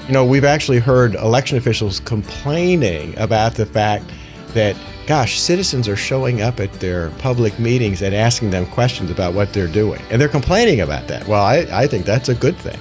We've actually heard election officials complaining about the fact that, gosh, citizens are showing up at their public meetings and asking them questions about what they're doing. And they're complaining about that. Well, I think that's a good thing.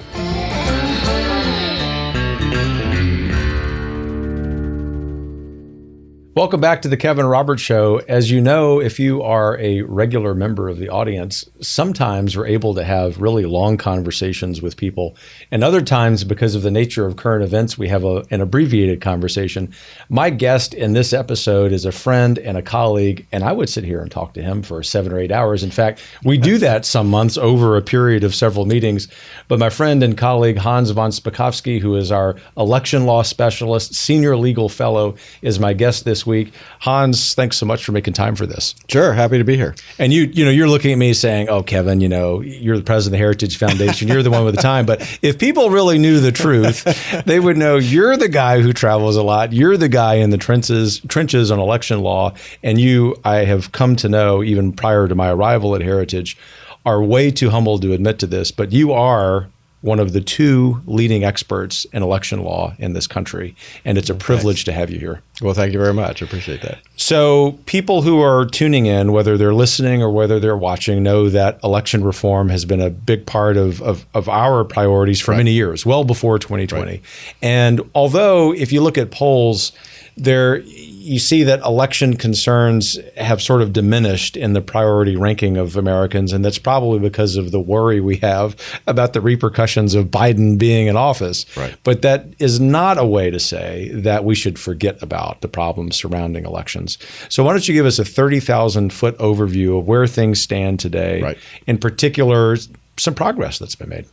Welcome back to the Kevin Roberts Show. As you know, if you are a regular member of the audience, sometimes we're able to have really long conversations with people. And other times, because of the nature of current events, we have an abbreviated conversation. My guest in this episode is a friend and a colleague, and I would sit here and talk to him for 7 or 8 hours. In fact, we do that some months over a period of several meetings. But my friend and colleague, Hans von Spakovsky, who is our election law specialist, senior legal fellow, is my guest this week. Hans, thanks so much for making time for this. Sure, happy to be here. And you're looking at me saying, "Oh, Kevin, you're the president of the Heritage Foundation. You're the one with the time." But if people really knew the truth, they would know you're the guy who travels a lot. You're the guy in the trenches on election law. And I have come to know, even prior to my arrival at Heritage, are way too humble to admit to this, but you are one of the 2 leading experts in election law in this country. And it's a privilege to have you here. Well, thank you very much. I appreciate that. So people who are tuning in, whether they're listening or whether they're watching, know that election reform has been a big part of our priorities for many years, well before 2020. Right. And although if you look at polls, you see that election concerns have sort of diminished in the priority ranking of Americans, and that's probably because of the worry we have about the repercussions of Biden being in office. Right. But that is not a way to say that we should forget about the problems surrounding elections. So why don't you give us a 30,000-foot overview of where things stand today, right. In particular, some progress that's been made.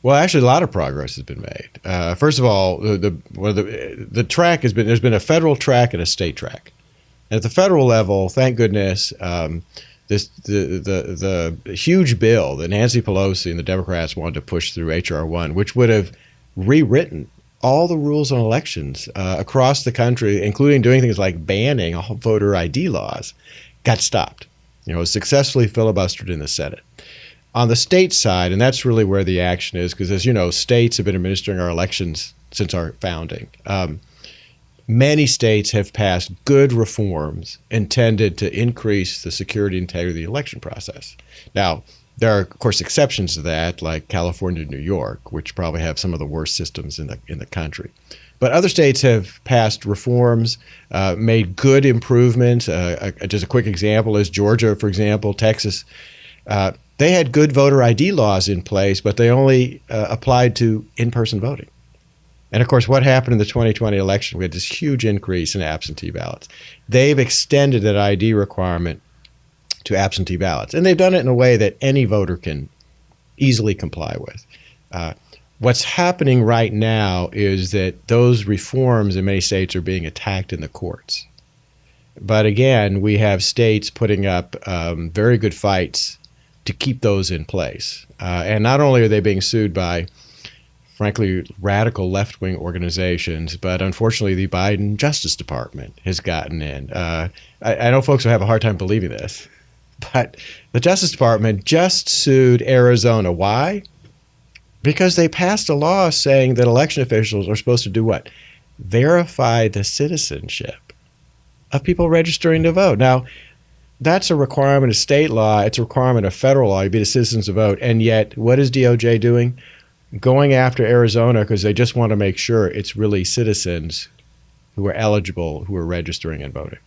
Well, actually, a lot of progress has been made. First of all, the track has been, there's been a federal track and a state track. At the federal level, thank goodness, the huge bill that Nancy Pelosi and the Democrats wanted to push through, H.R. 1, which would have rewritten all the rules on elections across the country, including doing things like banning all voter ID laws, got stopped. It was successfully filibustered in the Senate. On the state side, and that's really where the action is, because as you know, states have been administering our elections since our founding. Many states have passed good reforms intended to increase the security and integrity of the election process. Now, there are, of course, exceptions to that, like California and New York, which probably have some of the worst systems in the country. But other states have passed reforms, made good improvements. Just a quick example is Georgia, for example, Texas. They had good voter ID laws in place, but they only applied to in-person voting. And of course, what happened in the 2020 election? We had this huge increase in absentee ballots. They've extended that ID requirement to absentee ballots, and they've done it in a way that any voter can easily comply with. What's happening right now is that those reforms in many states are being attacked in the courts. But again, we have states putting up very good fights to keep those in place. And not only are they being sued by, frankly, radical left-wing organizations, but unfortunately the Biden Justice Department has gotten in. I know folks will have a hard time believing this, but the Justice Department just sued Arizona. Why? Because they passed a law saying that election officials are supposed to do what? Verify the citizenship of people registering to vote. Now, that's a requirement of state law. It's a requirement of federal law. You be the citizens to vote. And yet, what is DOJ doing? Going after Arizona because they just want to make sure it's really citizens who are eligible, who are registering and voting.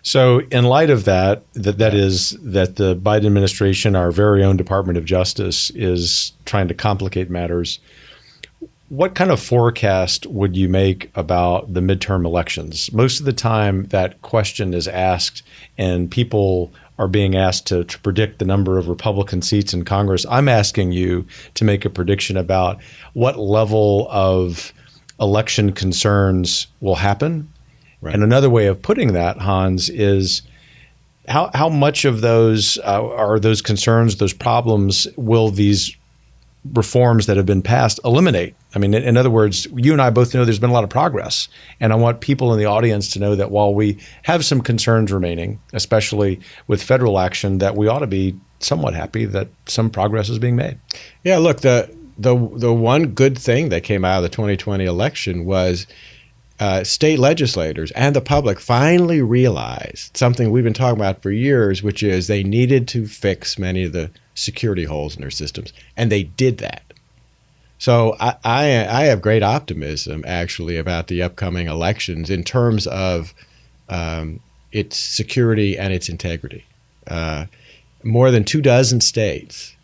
So in light of that is that the Biden administration, our very own Department of Justice, is trying to complicate matters. What kind of forecast would you make about the midterm elections? Most of the time that question is asked and people are being asked to predict the number of Republican seats in Congress. I'm asking you to make a prediction about what level of election concerns will happen. Right. And another way of putting that, Hans, is how much of those are those concerns, those problems, will these reforms that have been passed eliminate? I mean, in other words, you and I both know there's been a lot of progress. And I want people in the audience to know that while we have some concerns remaining, especially with federal action, that we ought to be somewhat happy that some progress is being made. Yeah, look, the the one good thing that came out of the 2020 election was state legislators and the public finally realized something we've been talking about for years, which is they needed to fix many of the security holes in their systems, and they did that. So I have great optimism, actually, about the upcoming elections in terms of its security and its integrity. More than 24 states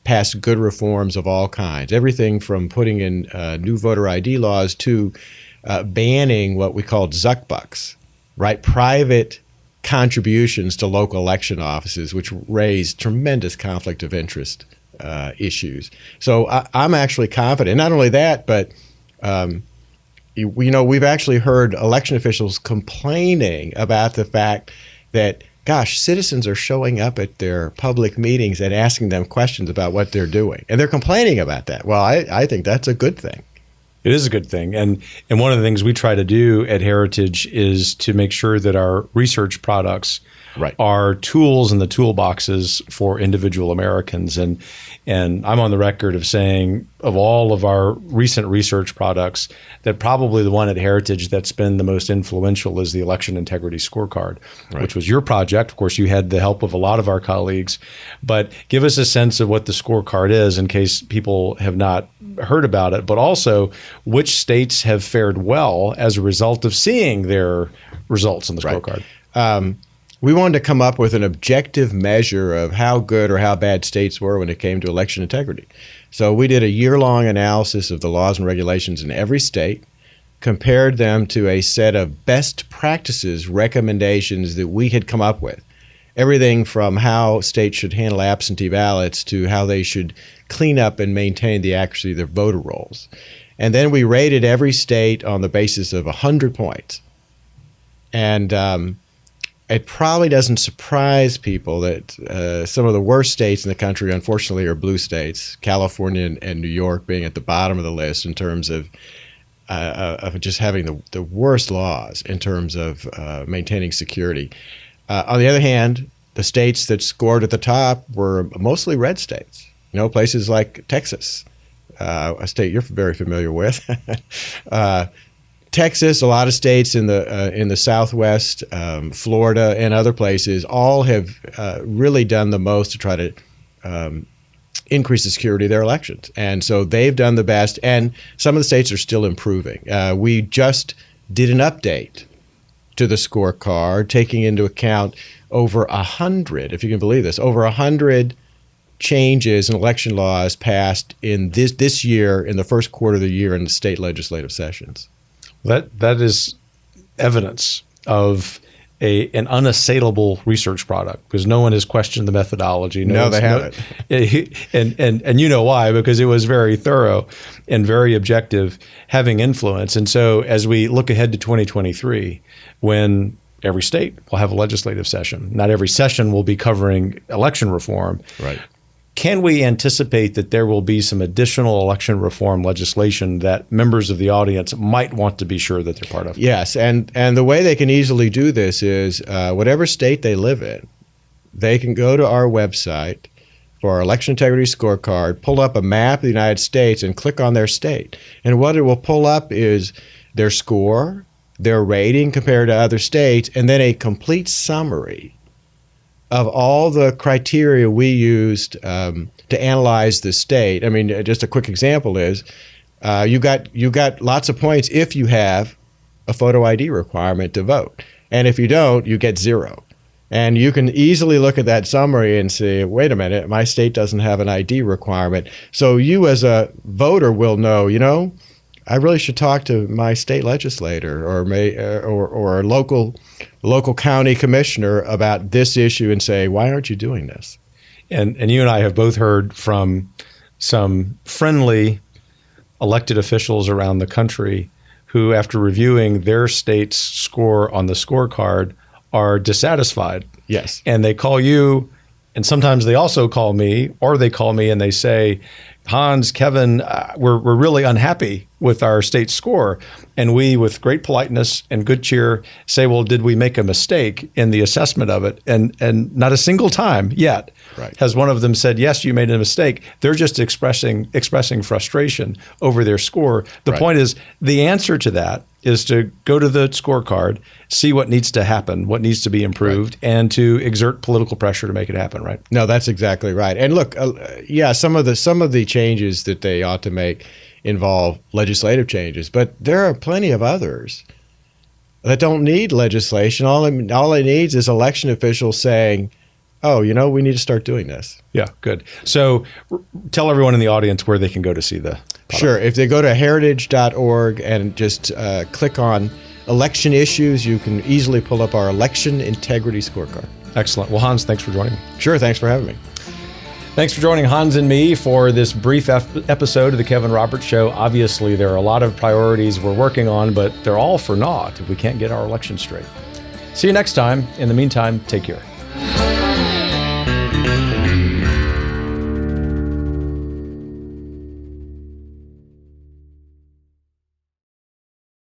passed good reforms of all kinds, everything from putting in new voter ID laws to banning what we called zuckbucks, right? Private contributions to local election offices, which raised tremendous conflict of interest issues. So I'm actually confident. Not only that, but we've actually heard election officials complaining about the fact that, gosh, citizens are showing up at their public meetings and asking them questions about what they're doing. And they're complaining about that. Well, I think that's a good thing. It is a good thing. And one of the things we try to do at Heritage is to make sure that our research products are tools in the toolboxes for individual Americans. And I'm on the record of saying, of all of our recent research products, that probably the one at Heritage that's been the most influential is the Election Integrity Scorecard, which was your project. Of course, you had the help of a lot of our colleagues. But give us a sense of what the scorecard is in case people have not heard about it, but also which states have fared well as a result of seeing their results in the scorecard. We wanted to come up with an objective measure of how good or how bad states were when it came to election integrity. So we did a year-long analysis of the laws and regulations in every state, compared them to a set of best practices recommendations that we had come up with. Everything from how states should handle absentee ballots to how they should clean up and maintain the accuracy of their voter rolls. And then we rated every state on the basis of 100 points. And it probably doesn't surprise people that some of the worst states in the country, unfortunately, are blue states, California and New York being at the bottom of the list in terms of just having the worst laws in terms of maintaining security. On the other hand, the states that scored at the top were mostly red states, places like Texas, a state you're very familiar with. Texas, a lot of states in the Southwest, Florida, and other places all have really done the most to try to increase the security of their elections. And so they've done the best, and some of the states are still improving. We just did an update to the scorecard, taking into account over 100, if you can believe this, over 100 changes in election laws passed in this year, in the first quarter of the year in the state legislative sessions. That is evidence of an unassailable research product, because no one has questioned the methodology. No, they haven't. And you know why, because it was very thorough and very objective, having influence. And so as we look ahead to 2023, when every state will have a legislative session, not every session will be covering election reform. Right. Can we anticipate that there will be some additional election reform legislation that members of the audience might want to be sure that they're part of? Yes, and the way they can easily do this is whatever state they live in, they can go to our website for our Election Integrity Scorecard, pull up a map of the United States, and click on their state. And what it will pull up is their score, their rating compared to other states, and then a complete summary of all the criteria we used to analyze the state. I mean, just a quick example is you got lots of points if you have a photo ID requirement to vote. And if you don't, you get 0. And you can easily look at that summary and say, wait a minute, my state doesn't have an ID requirement. So you as a voter will know, I really should talk to my state legislator or a local county commissioner about this issue and say, why aren't you doing this? And you and I have both heard from some friendly elected officials around the country who, after reviewing their state's score on the scorecard, are dissatisfied. Yes. And they call you, and sometimes they also call me, or they call me and they say, Hans, Kevin, we're really unhappy with our state score, and we, with great politeness and good cheer, say, well, did we make a mistake in the assessment of it? And not a single time yet has one of them said, yes, you made a mistake. They're just expressing frustration over their score. The point is, the answer to that is to go to the scorecard, see what needs to happen, what needs to be improved, and to exert political pressure to make it happen, right? No, that's exactly right. And look, some of the changes that they ought to make involve legislative changes, but there are plenty of others that don't need legislation. All it needs is election officials saying, oh, we need to start doing this. Yeah, good. So tell everyone in the audience where they can go to see the product. Sure. If they go to heritage.org and just click on election issues, you can easily pull up our election integrity scorecard. Excellent. Well, Hans, thanks for joining me. Sure. Thanks for having me. Thanks for joining Hans and me for this brief episode of the Kevin Roberts Show. Obviously, there are a lot of priorities we're working on, but they're all for naught if we can't get our election straight. See you next time. In the meantime, take care.